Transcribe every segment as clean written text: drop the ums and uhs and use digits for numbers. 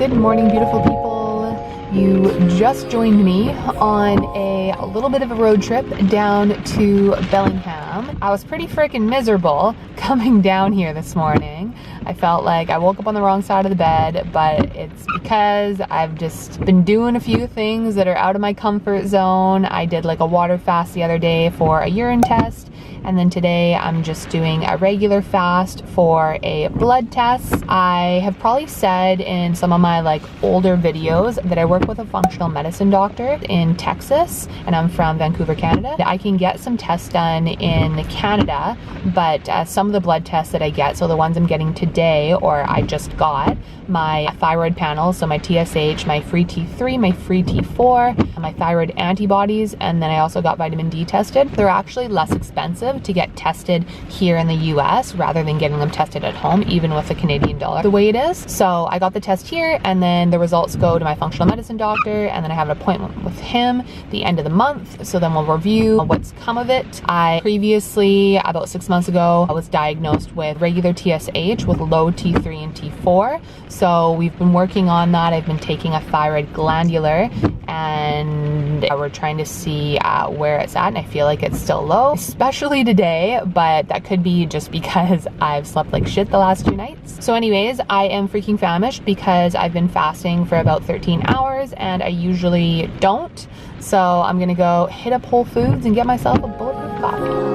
Good morning, beautiful people. You just joined me on a little bit of a road trip down to Bellingham. I was pretty freaking miserable coming down here this morning. I felt like I woke up on the wrong side of the bed, but it's because I've just been doing a few things that are out of my comfort zone. I did like a water fast the other day for a urine test, and then today I'm just doing a regular fast for a blood test. I have probably said in some of my like older videos that I work with a functional medicine doctor in Texas, and I'm from Vancouver, Canada. I can get some tests done in Canada, but some of the blood tests that I get, so the ones I'm getting today, or I just got, my thyroid panel, so my TSH, my free T3, my free T4, my thyroid antibodies, and then I also got vitamin D tested. They're actually less expensive to get tested here in the US rather than getting them tested at home, even with the Canadian dollar the way it is. So I got the test here, and then the results go to my functional medicine doctor, and then I have an appointment with him the end of the month, so then we'll review what's come of it. I previously, about 6 months ago, I was diagnosed with regular TSH with low T3 and T4, so we've been working on that. I've been taking a thyroid glandular, and we're trying to see where it's at, and I feel like it's still low, especially today, but that could be just because I've slept like shit the last 2 nights. So anyways, I am freaking famished because I've been fasting for about 13 hours and I usually don't. So I'm gonna go hit up Whole Foods and get myself a bulletproof coffee.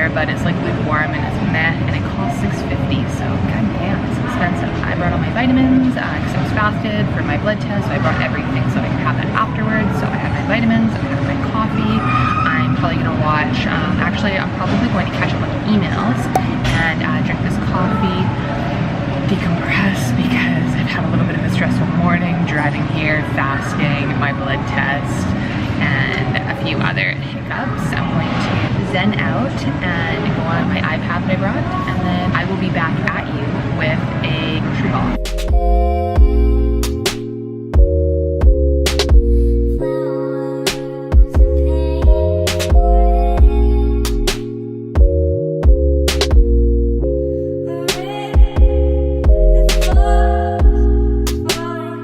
But it's like lukewarm and it's meh, and it costs $6.50, so goddamn, it's expensive. I brought all my vitamins because I was fasted for my blood test, so I brought everything so I could have that afterwards. So I had my vitamins, I had my coffee. I'm probably gonna watch, actually I'm probably going to catch up on emails and drink this coffee, decompress, because I've had a little bit of a stressful morning driving here, fasting, my blood test, and a few other hiccups. I'm going to zen out and go on my iPad that I brought, and then I will be back at you with a grocery haul.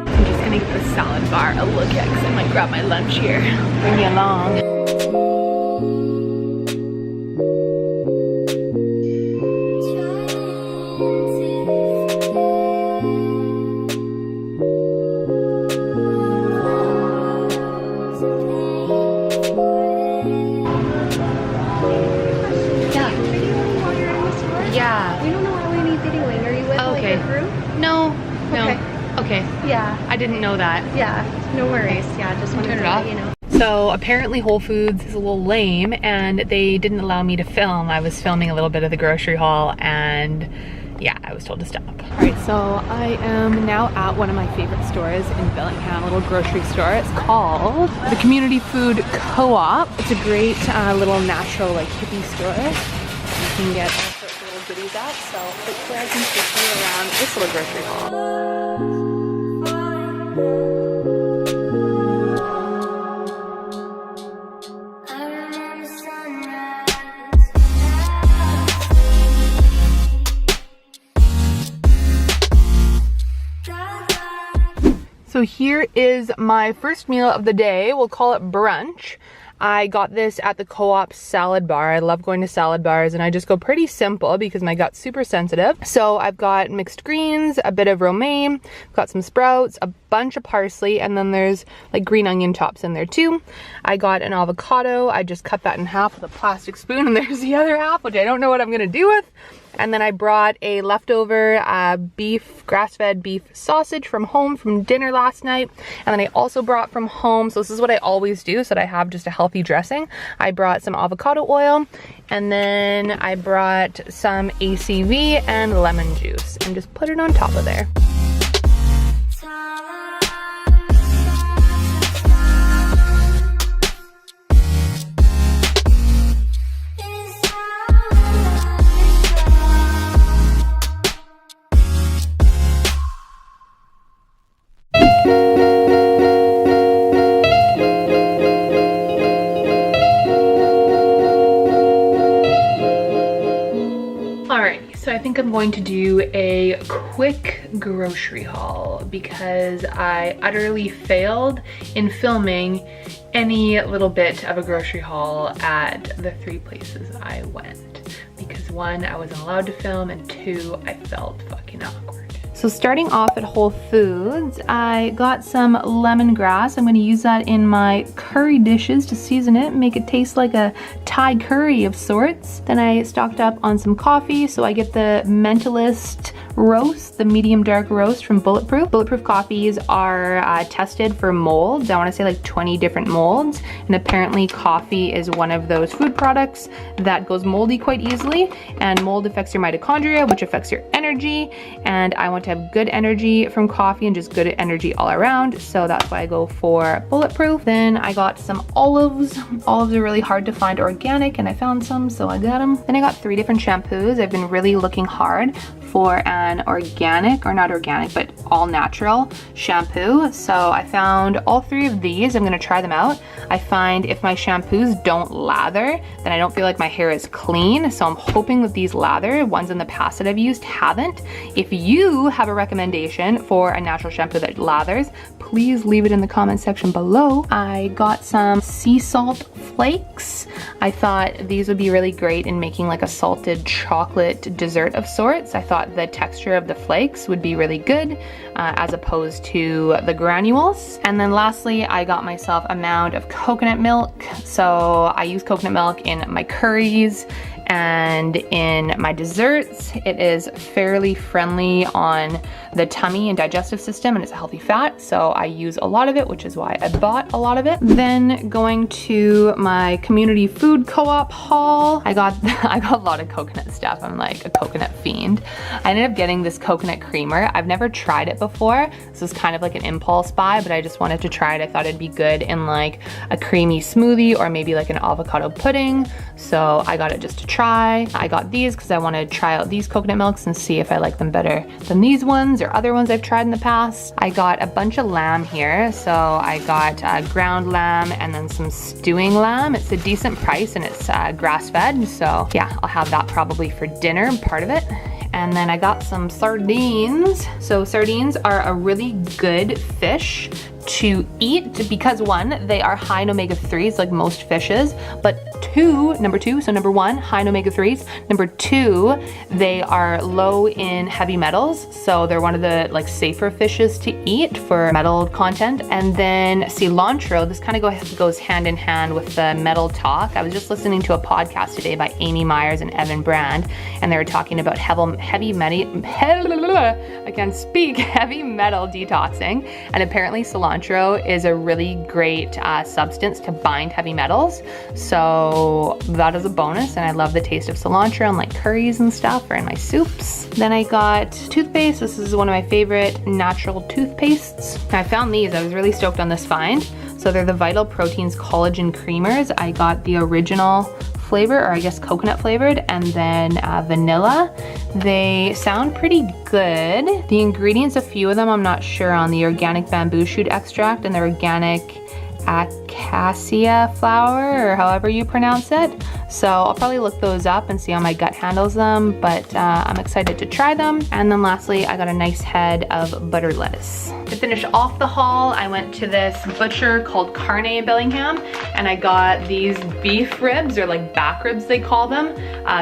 I'm just gonna give the salad bar a look at because I might grab my lunch here. Bring you along. I didn't know that. Yeah, no worries. Yeah, just wanted to let you know. So apparently Whole Foods is a little lame and they didn't allow me to film. I was filming a little bit of the grocery haul and yeah, I was told to stop. All right, so I am now at one of my favorite stores in Bellingham, a little grocery store. It's called the Community Food Co-op. It's a great little natural like hippie store. You can get all sorts of little goodies at, so hopefully I can take you around this little grocery haul. So here is my first meal of the day. We'll call it brunch. I got this at the Co-op salad bar. I love going to salad bars, and I just go pretty simple because my gut's super sensitive. So I've got mixed greens, a bit of romaine, got some sprouts, a bunch of parsley, and then there's like green onion tops in there too. I got an avocado. I just cut that in half with a plastic spoon, and there's the other half, which I don't know what I'm gonna do with. And then I brought a leftover grass-fed beef sausage from home from dinner last night. And then I also brought from home, so this is what I always do so that I have just a healthy dressing. I brought some avocado oil, and then I brought some ACV and lemon juice, and just put it on top of there. So I think I'm going to do a quick grocery haul because I utterly failed in filming any little bit of a grocery haul at the 3 places I went. Because 1, I wasn't allowed to film, and 2, I felt fucking awkward. So starting off at Wholefoods, I got some lemongrass. I'm gonna use that in my curry dishes to season it, make it taste like a Thai curry of sorts. Then I stocked up on some coffee, so I get the Mentalist roast, the medium dark roast from Bulletproof. Bulletproof coffees are tested for molds. I wanna say like 20 different molds, and apparently coffee is one of those food products that goes moldy quite easily, and mold affects your mitochondria, which affects your energy, and I want to have good energy from coffee and just good energy all around, so that's why I go for Bulletproof. Then I got some olives. Olives are really hard to find organic, and I found some, so I got them. Then I got 3 different shampoos. I've been really looking hard for an organic, or not organic, but all natural shampoo. So I found all 3 of these. I'm gonna try them out. I find if my shampoos don't lather, then I don't feel like my hair is clean. So I'm hoping that these lather. Ones in the past that I've used haven't. If you have a recommendation for a natural shampoo that lathers, please leave it in the comment section below. I got some sea salt flakes. I thought these would be really great in making like a salted chocolate dessert of sorts. I thought the texture of the flakes would be really good as opposed to the granules. And then lastly, I got myself a mound of coconut milk. So I use coconut milk in my curries and in my desserts. It is fairly friendly on the tummy and digestive system, and it's a healthy fat, so I use a lot of it, which is why I bought a lot of it. Then going to my community food co-op haul, I got a lot of coconut stuff. I'm like a coconut fiend. I ended up getting this coconut creamer. I've never tried it before. This is kind of like an impulse buy, but I just wanted to try it. I thought it'd be good in like a creamy smoothie or maybe like an avocado pudding, so I got it just to try. I got these because I want to try out these coconut milks and see if I like them better than these ones or other ones I've tried in the past. I got a bunch of lamb here. So I got ground lamb and then some stewing lamb. It's a decent price and it's grass-fed. So yeah, I'll have that probably for dinner, part of it. And then I got some sardines. So sardines are a really good fish to eat because 1, they are high in omega-3s like most fishes, but number 1, high in omega-3s. Number 2, they are low in heavy metals, so they're one of the like safer fishes to eat for metal content. And then cilantro, this kind of goes hand in hand with the metal talk. I was just listening to a podcast today by Amy Myers and Evan Brand, and they were talking about heavy metal detoxing, and apparently cilantro is a really great substance to bind heavy metals. So that is a bonus, and I love the taste of cilantro in like curries and stuff or in my soups. Then I got toothpaste. This is one of my favorite natural toothpastes. I found these. I was really stoked on this find. So they're the Vital Proteins Collagen Creamers. I got the original flavor, or I guess coconut flavored, and then vanilla. They sound pretty good. The ingredients, a few of them I'm not sure on. The organic bamboo shoot extract and the organic acacia flower, or however you pronounce it. So I'll probably look those up and see how my gut handles them, but I'm excited to try them. And then lastly, I got a nice head of butter lettuce. To finish off the haul, I went to this butcher called CARNE in Bellingham, and I got these beef ribs, or like back ribs they call them.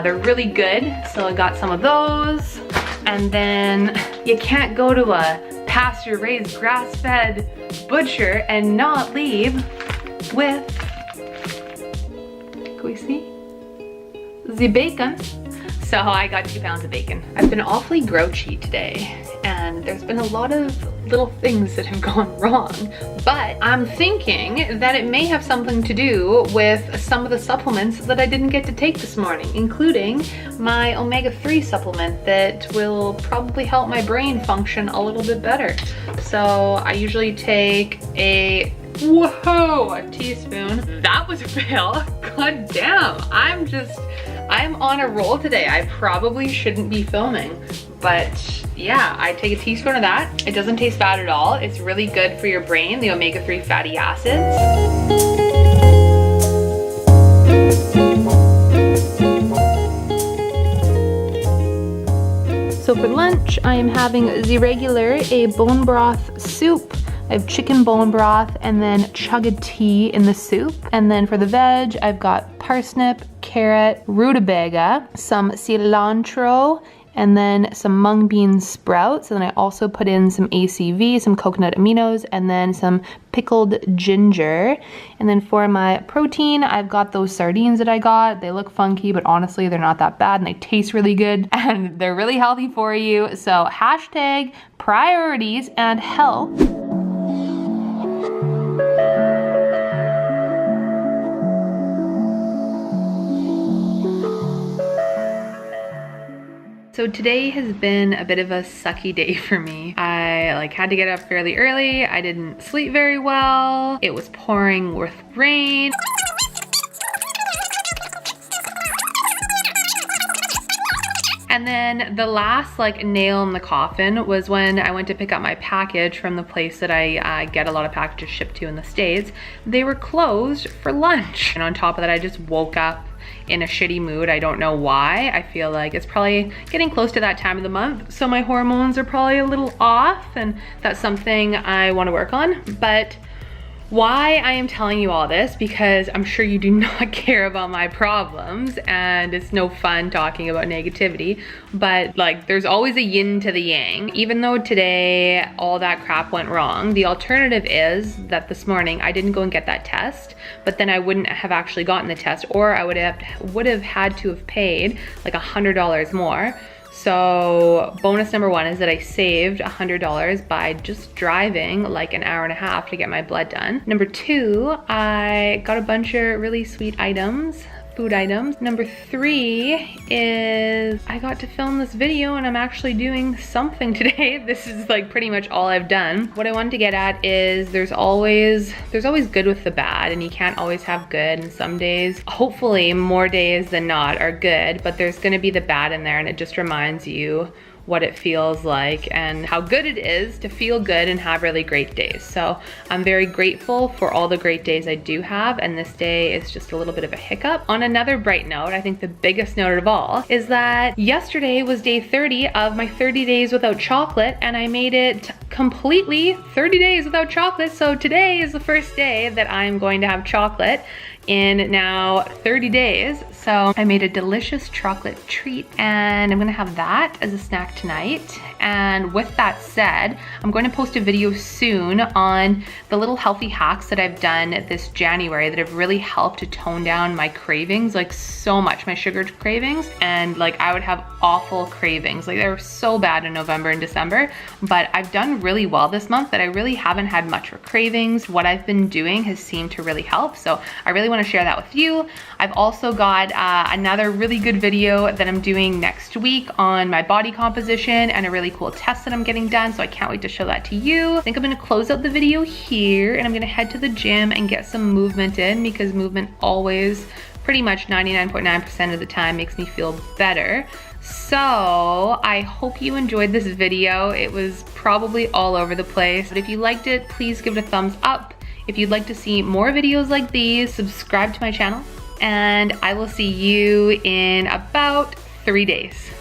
They're really good, so I got some of those. And then you can't go to a pasture-raised, grass-fed butcher and not leave with, can we see? The bacon. So I got 2 pounds of bacon. I've been awfully grouchy today, and there's been a lot of little things that have gone wrong, but I'm thinking that it may have something to do with some of the supplements that I didn't get to take this morning, including my omega-3 supplement that will probably help my brain function a little bit better. So I usually take a teaspoon. That was a fail. God damn, I'm on a roll today. I probably shouldn't be filming, but yeah, I take a teaspoon of that. It doesn't taste bad at all. It's really good for your brain, the omega-3 fatty acids. So for lunch, I am having the regular, a bone broth soup. I have chicken bone broth and then chocolatey in the soup. And then for the veg, I've got parsnip, carrot, rutabaga, some cilantro, and then some mung bean sprouts. And then I also put in some ACV, some coconut aminos, and then some pickled ginger. And then for my protein, I've got those sardines that I got. They look funky, but honestly, they're not that bad, and they taste really good, and they're really healthy for you. So hashtag priorities and health. So today has been a bit of a sucky day for me. I had to get up fairly early. I didn't sleep very well. It was pouring with rain. And then the last nail in the coffin was when I went to pick up my package from the place that I get a lot of packages shipped to in the States. They were closed for lunch. And on top of that, I just woke up in a shitty mood. I don't know why. I feel like it's probably getting close to that time of the month, so my hormones are probably a little off, and that's something I want to work on. But why I am telling you all this, because I'm sure you do not care about my problems, and it's no fun talking about negativity, but there's always a yin to the yang. Even though today all that crap went wrong, the alternative is that this morning I didn't go and get that test, but then I wouldn't have actually gotten the test, or I would have had to have paid $100 more. So bonus number one is that I saved $100 by just driving an hour and a half to get my blood done. Number two, I got a bunch of really sweet items, food items. Number three is I got to film this video, and I'm actually doing something today. This is pretty much all I've done. What I wanted to get at is there's always good with the bad, and you can't always have good, and some days, hopefully more days than not, are good, but there's gonna be the bad in there, and it just reminds you what it feels like and how good it is to feel good and have really great days. So I'm very grateful for all the great days I do have, and this day is just a little bit of a hiccup. On another bright note, I think the biggest note of all is that yesterday was day 30 of my 30 days without chocolate, and I made it completely 30 days without chocolate. So today is the first day that I'm going to have chocolate in now 30 days. So I made a delicious chocolate treat, and I'm gonna have that as a snack tonight. And with that said, I'm going to post a video soon on the little healthy hacks that I've done this January that have really helped to tone down my cravings, so much, my sugar cravings. And I would have awful cravings. They were so bad in November and December, but I've done really well this month that I really haven't had much for cravings. What I've been doing has seemed to really help. So I really want to share that with you. I've also got another really good video that I'm doing next week on my body composition and a really cool test that I'm getting done. So I can't wait to show that to you. I think I'm gonna close out the video here, and I'm gonna head to the gym and get some movement in, because movement always, pretty much 99.9% of the time, makes me feel better. So I hope you enjoyed this video. It was probably all over the place, but if you liked it, please give it a thumbs up. If you'd like to see more videos like these, subscribe to my channel, and I will see you in about 3 days.